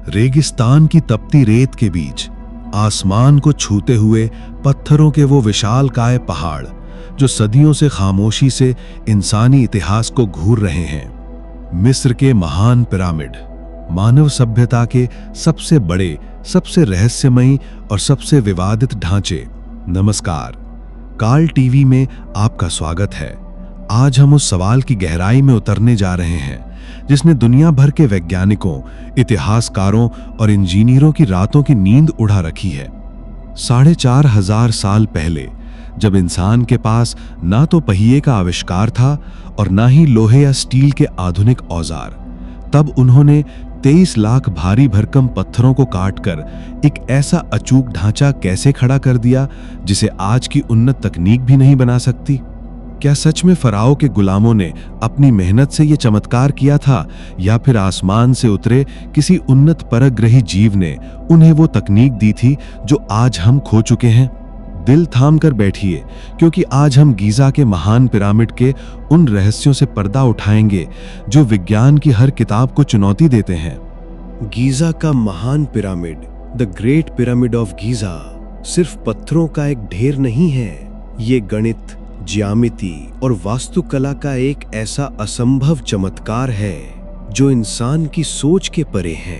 रेगिस्तान की तपती रेत के बीच आसमान को छूते हुए पत्थरों के वो विशालकाय पहाड़ जो सदियों से खामोशी से इंसानी इतिहास को घूर रहे हैं। मिस्र के महान पिरामिड मानव सभ्यता के सबसे बड़े, सबसे रहस्यमयी और सबसे विवादित ढांचे। नमस्कार, काल टीवी में आपका स्वागत है। आज हम उस सवाल की गहराई में उतरने जा रहे हैं जिसने दुनिया भर के वैज्ञानिकों, इतिहासकारों और इंजीनियरों की रातों की नींद उड़ा रखी है। 4,500 साल पहले, जब इंसान के पास ना तो पहिए का आविष्कार था और ना ही लोहे या स्टील के आधुनिक औजार, तब उन्होंने 23 लाख भारी भरकम पत्थरों को काटकर एक ऐसा अचूक ढांचा कैसे खड़ा कर दिया जिसे आज की उन्नत तकनीक भी नहीं बना सकती। क्या सच में फराओं के गुलामों ने अपनी मेहनत से यह चमत्कार किया था, या फिर आसमान से उतरे किसी उन्नत परग्रही जीव ने उन्हें वो तकनीक दी थी जो आज हम खो चुके हैं? दिल थाम कर बैठिए, क्योंकि आज हम गीजा के महान पिरामिड के उन रहस्यों से पर्दा उठाएंगे जो विज्ञान की हर किताब को चुनौती देते हैं। गीजा का महान pyramid, the great pyramid of Giza, सिर्फ पत्थरों का एक ढेर नहीं है। ये गणित, ज्यामिति और वास्तुकला का एक ऐसा असंभव चमत्कार है जो इंसान की सोच के परे है।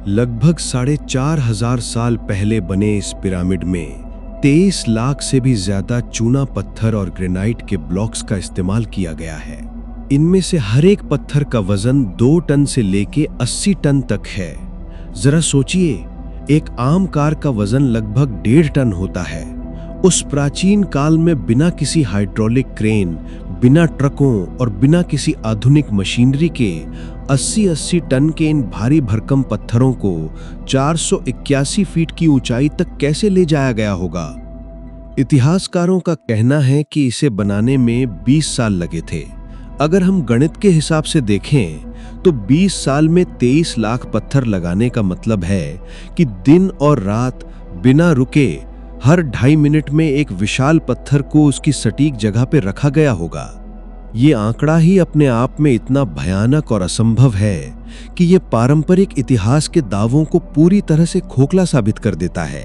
लगभग 4,500 साल पहले बने इस पिरामिड में 23 लाख से भी ज्यादा चूना पत्थर और ग्रेनाइट के ब्लॉक्स का इस्तेमाल किया गया है। इनमें से हर एक पत्थर का वजन 2 टन से लेके 80 टन तक है। जरा सोचिए, एक आम कार का वजन लगभग 1.5 टन होता है। उस प्राचीन काल में बिना किसी हाइड्रोलिक क्रेन, बिना ट्रकों और बिना किसी आधुनिक मशीनरी के 80-80 टन के इन भारी भरकम पत्थरों को 481 फीट की ऊंचाई तक कैसे ले जाया गया होगा? इतिहासकारों का कहना है कि इसे बनाने में 20 साल लगे थे। अगर हम गणित के हिसाब से देखें तो 20 साल में 23 लाख पत्थर लगाने का मतलब है कि दिन और रात बिना रुके हर 2.5 मिनट में एक विशाल पत्थर को उसकी सटीक जगह पर रखा गया होगा। ये आंकड़ा ही अपने आप में इतना भयानक और असंभव है कि ये पारंपरिक इतिहास के दावों को पूरी तरह से खोखला साबित कर देता है।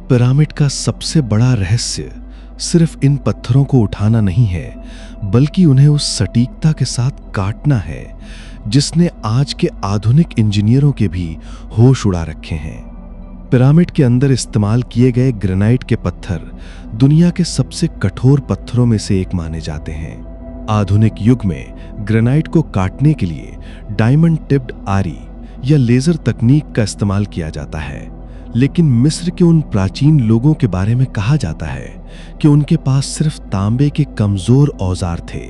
पिरामिड का सबसे बड़ा रहस्य सिर्फ इन पत्थरों को उठाना नहीं है, बल्कि उन्हें उस सटीकता के साथ काटना है जिसने आज के आधुनिक इंजीनियरों के भी होश उड़ा रखे हैं। पिरामिड के अंदर इस्तेमाल किए गए ग्रेनाइट के पत्थर दुनिया के सबसे कठोर पत्थरों में से एक माने जाते हैं। आधुनिक युग में ग्रेनाइट को काटने के लिए डायमंड टिप्ड आरी या लेजर तकनीक का इस्तेमाल किया जाता है, लेकिन मिस्र के उन प्राचीन लोगों के बारे में कहा जाता है कि उनके पास सिर्फ तांबे के कमजोर औजार थे।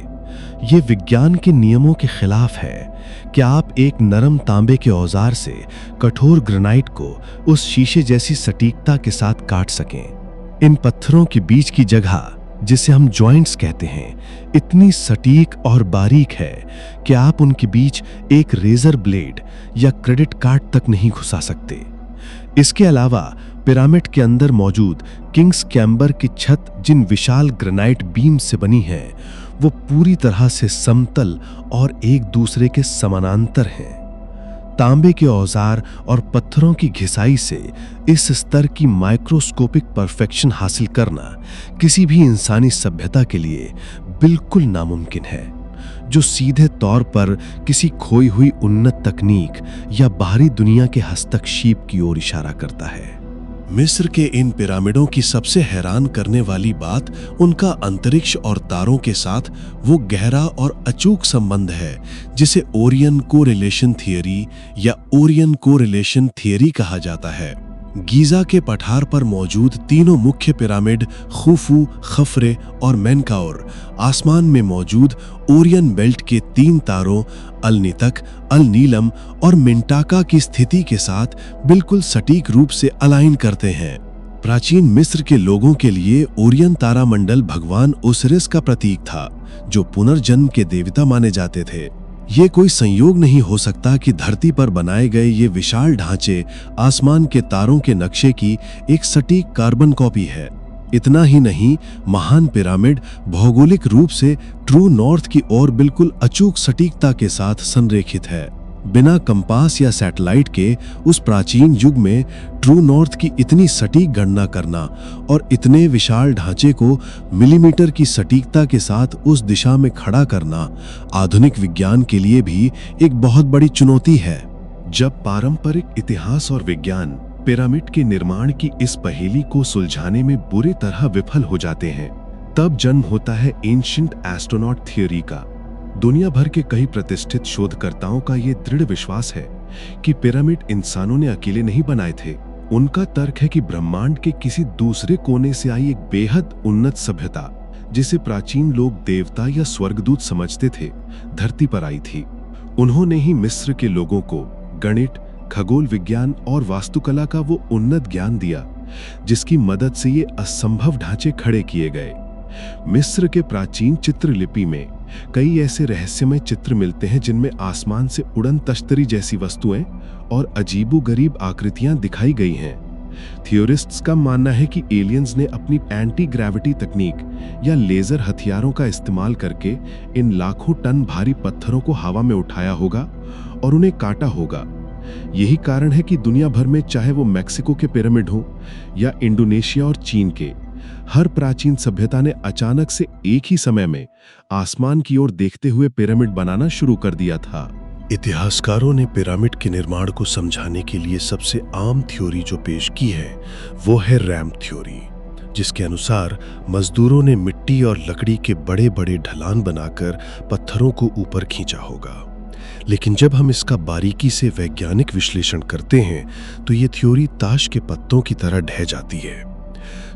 ये विज्ञान के नियमों के खिलाफ है कि आप एक नरम तांबे के औजार से कठोर ग्रेनाइट को उस शीशे जैसी सटीकता के साथ काट सकें। इन पत्थरों के बीच की जगह, जिसे हम जॉइंट्स कहते हैं, इतनी सटीक और बारीक है कि आप उनके बीच एक रेजर ब्लेड या क्रेडिट कार्ड तक नहीं घुसा सकते। इसके अलावा पिरामिड के अंदर मौजूद किंग्स कैम्बर की छत जिन विशाल ग्रेनाइट बीम से बनी है, वो पूरी तरह से समतल और एक दूसरे के समानांतर हैं। तांबे के औजार और पत्थरों की घिसाई से इस स्तर की माइक्रोस्कोपिक परफेक्शन हासिल करना किसी भी इंसानी सभ्यता के लिए बिल्कुल नामुमकिन है, जो सीधे तौर पर किसी खोई हुई उन्नत तकनीक या बाहरी दुनिया के हस्तक्षेप की ओर इशारा करता है। मिस्र के इन पिरामिडों की सबसे हैरान करने वाली बात उनका अंतरिक्ष और तारों के साथ वो गहरा और अचूक संबंध है जिसे ओरियन कोरिलेशन थियरी या ओरियन कोरिलेशन थियरी कहा जाता है। गीजा के पठार पर मौजूद तीनों मुख्य पिरामिड खुफू, खफरे और मेनकाउर आसमान में मौजूद ओरियन बेल्ट के 3 तारों अल-नितक, अल-नीलम और मिंटाका की स्थिति के साथ बिल्कुल सटीक रूप से अलाइन करते हैं। प्राचीन मिस्र के लोगों के लिए ओरियन तारामंडल भगवान ओसिरिस का प्रतीक था, जो पुनर्जन्म के देवता माने जाते थे। ये कोई संयोग नहीं हो सकता कि धरती पर बनाए गए ये विशाल ढांचे आसमान के तारों के नक्शे की एक सटीक कार्बन कॉपी है। इतना ही नहीं, महान पिरामिड भौगोलिक रूप से ट्रू नॉर्थ की ओर बिल्कुल अचूक सटीकता के साथ संरेखित है। बिना कंपास या सैटेलाइट के उस प्राचीन युग में ट्रू नॉर्थ की इतनी सटीक गणना करना और इतने विशाल ढांचे को मिलीमीटर की सटीकता के साथ उस दिशा में खड़ा करना आधुनिक विज्ञान के लिए भी एक बहुत बड़ी चुनौती है। जब पारंपरिक इतिहास और विज्ञान पिरामिड के निर्माण की इस पहेली को सुलझाने में बुरी तरह विफल हो जाते हैं, तब जन्म होता है एंशिएंट एस्ट्रोनॉट थ्योरी का। दुनिया भर के कई प्रतिष्ठित शोधकर्ताओं का ये दृढ़ विश्वास है कि पिरामिड इंसानों ने अकेले नहीं बनाए थे। उनका तर्क है कि ब्रह्मांड के किसी दूसरे कोने से आई एक बेहद उन्नत सभ्यता, जिसे प्राचीन लोग देवता या स्वर्गदूत समझते थे, धरती पर आई थी। उन्होंने ही मिस्र के लोगों को गणित, खगोल विज्ञान और वास्तुकला का वो उन्नत ज्ञान दिया जिसकी मदद से ये असंभव ढांचे खड़े किए गए। मिस्र के प्राचीन चित्रलिपि में कई ऐसे रहस्यमय चित्र मिलते हैं जिनमें आसमान से उड़न तश्तरी जैसी वस्तुएं और अजीबोगरीब आकृतियां दिखाई गई हैं। थियोरिस्ट्स का मानना है कि एलियंस ने अपनी एंटी ग्रेविटी तकनीक या लेजर हथियारों का इस्तेमाल करके इन लाखों टन भारी पत्थरों को हवा में उठाया होगा और उन्हें काटा होगा। यही कारण है कि दुनिया भर में, चाहे वो मैक्सिको के पिरामिड हो या इंडोनेशिया और चीन के, हर प्राचीन सभ्यता ने अचानक से एक ही समय में आसमान की ओर देखते हुए पिरामिड बनाना शुरू कर दिया था। इतिहासकारों ने पिरामिड के निर्माण को समझाने के लिए सबसे आम थ्योरी जो पेश की है वो है रैम्प थ्योरी, जिसके अनुसार मजदूरों ने मिट्टी और लकड़ी के बड़े बड़े ढलान बनाकर पत्थरों को ऊपर खींचा होगा। लेकिन जब हम इसका बारीकी से वैज्ञानिक विश्लेषण करते हैं तो ये थ्योरी ताश के पत्तों की तरह ढह जाती है।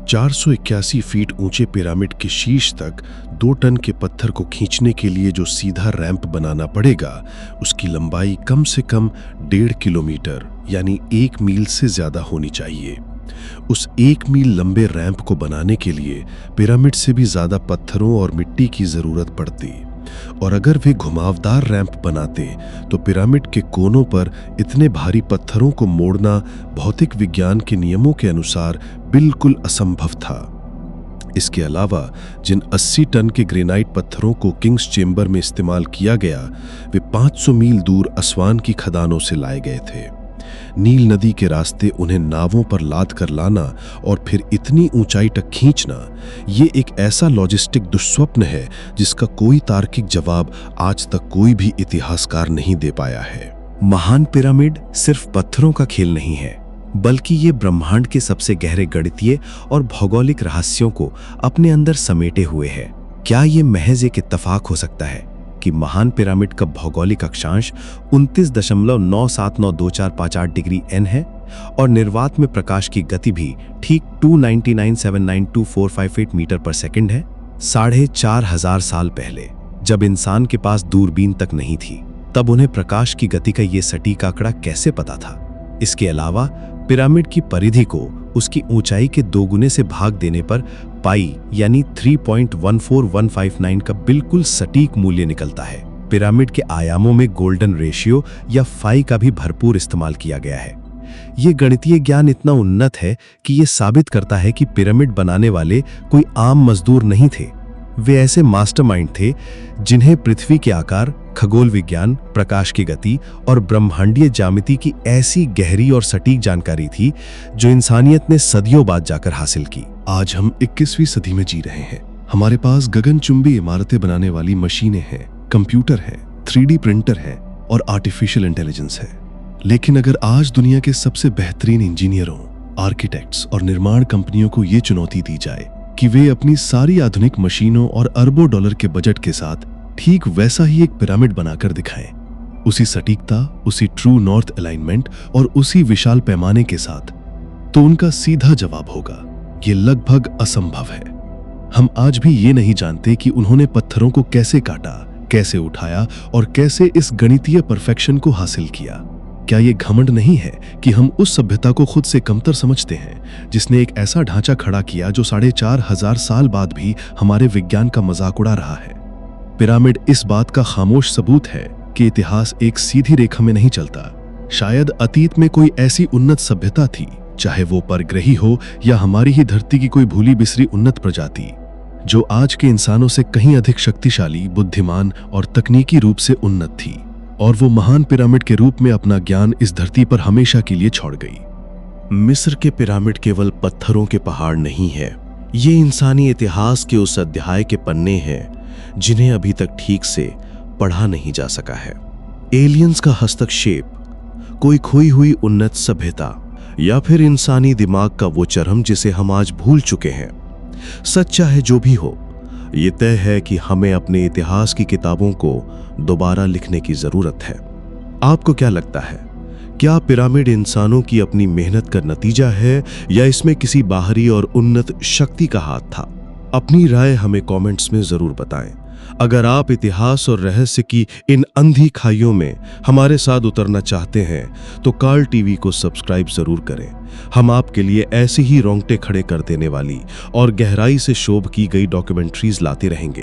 481 फीट ऊंचे पिरामिड के शीर्ष तक 2 टन के पत्थर को खींचने के लिए जो सीधा रैंप बनाना पड़ेगा, उसकी लंबाई कम से कम 1.5 किलोमीटर यानी 1 मील से ज्यादा होनी चाहिए। उस 1 मील लंबे रैंप को बनाने के लिए पिरामिड से भी ज्यादा पत्थरों और मिट्टी की जरूरत पड़ती, और अगर वे घुमावदार रैंप बनाते तो पिरामिड के कोनों पर इतने भारी पत्थरों को मोड़ना भौतिक विज्ञान के नियमों के अनुसार बिल्कुल असंभव था। इसके अलावा जिन 80 टन के ग्रेनाइट पत्थरों को किंग्स चेंबर में इस्तेमाल किया गया, वे 500 मील दूर असवान की खदानों से लाए गए थे। नील नदी के रास्ते उन्हें नावों पर लाद कर लाना और फिर इतनी ऊंचाई तक खींचना, ये एक ऐसा लॉजिस्टिक दुस्वप्न है जिसका कोई तार्किक जवाब आज तक कोई भी इतिहासकार नहीं दे पाया है। महान पिरामिड सिर्फ पत्थरों का खेल नहीं है, बल्कि ये ब्रह्मांड के सबसे गहरे गणितीय और भौगोलिक रहस्यों को अपने अंदर समेटे हुए है। क्या ये महज एक इत्तेफाक हो सकता है कि महान पिरामिड का भौगोलिक अक्षांश 29.979248 डिग्री एन है और निर्वात में प्रकाश की गति भी ठीक 299,792,458 मीटर पर सेकंड है? 4,500 साल पहले, जब इंसान के पास दूरबीन तक नहीं थी, तब उन्हें प्रकाश की गति का ये सटीक आंकड़ा कैसे पता था? इसके अलावा पिरामिड की परिधि को उसकी ऊंचाई के 2 गुने से भाग देने पर पाई यानी 3.14159 का बिल्कुल सटीक मूल्य निकलता है। पिरामिड के आयामों में गोल्डन रेशियो या फाई का भी भरपूर इस्तेमाल किया गया है। ये गणितीय ज्ञान इतना उन्नत है कि ये साबित करता है कि पिरामिड बनाने वाले कोई आम मजदूर नहीं थे। वे ऐसे मास्टरमाइंड थे जिन्हें पृथ्वी के आकार, खगोल विज्ञान, प्रकाश की गति और ब्रह्मांडीय ज्यामिति की ऐसी गहरी और सटीक जानकारी थी जो इंसानियत ने सदियों बाद जाकर हासिल की। आज हम 21वीं सदी में जी रहे हैं। हमारे पास गगनचुंबी इमारतें बनाने वाली मशीनें हैं, कंप्यूटर हैं, 3D प्रिंटर हैं और आर्टिफिशियल इंटेलिजेंस है। लेकिन अगर आज दुनिया के सबसे बेहतरीन इंजीनियरों, आर्किटेक्ट्स और निर्माण कंपनियों को ये चुनौती दी जाए कि वे अपनी सारी आधुनिक मशीनों और अरबों डॉलर के बजट के साथ ठीक वैसा ही एक पिरामिड बनाकर दिखाएं, उसी सटीकता, उसी ट्रू नॉर्थ अलाइनमेंट और उसी विशाल पैमाने के साथ, तो उनका सीधा जवाब होगा, ये लगभग असंभव है। हम आज भी ये नहीं जानते कि उन्होंने पत्थरों को कैसे काटा, कैसे उठाया और कैसे इस गणितीय परफेक्शन को हासिल किया। क्या ये घमंड नहीं है कि हम उस सभ्यता को खुद से कमतर समझते हैं जिसने एक ऐसा ढांचा खड़ा किया जो 4,500 साल बाद भी हमारे विज्ञान का मजाक उड़ा रहा है? पिरामिड इस बात का खामोश सबूत है कि इतिहास एक सीधी रेखा में नहीं चलता। शायद अतीत में कोई ऐसी उन्नत सभ्यता थी, चाहे वो परग्रही हो या हमारी ही धरती की कोई भूली बिसरी उन्नत प्रजाति, जो आज के इंसानों से कहीं अधिक शक्तिशाली, बुद्धिमान और तकनीकी रूप से उन्नत थी। और वो महान पिरामिड के रूप में अपना ज्ञान इस धरती पर हमेशा के लिए छोड़ गई। मिस्र के पिरामिड केवल पत्थरों के पहाड़ नहीं है, ये इंसानी इतिहास के उस अध्याय के पन्ने हैं जिन्हें अभी तक ठीक से पढ़ा नहीं जा सका है। एलियंस का हस्तक्षेप, कोई खोई हुई उन्नत सभ्यता, या फिर इंसानी दिमाग का वो चरम जिसे हम आज भूल चुके हैं। सच चाहे जो भी हो, ये तय है कि हमें अपने इतिहास की किताबों को दोबारा लिखने की जरूरत है। आपको क्या लगता है, क्या पिरामिड इंसानों की अपनी मेहनत का नतीजा है या इसमें किसी बाहरी और उन्नत शक्ति का हाथ था? अपनी राय हमें कमेंट्स में जरूर बताएं। अगर आप इतिहास और रहस्य की इन अंधी खाइयों में हमारे साथ उतरना चाहते हैं तो काल टीवी को सब्सक्राइब जरूर करें। हम आपके लिए ऐसे ही रोंगटे खड़े कर देने वाली और गहराई से शोभ की गई डॉक्यूमेंट्रीज लाते रहेंगे।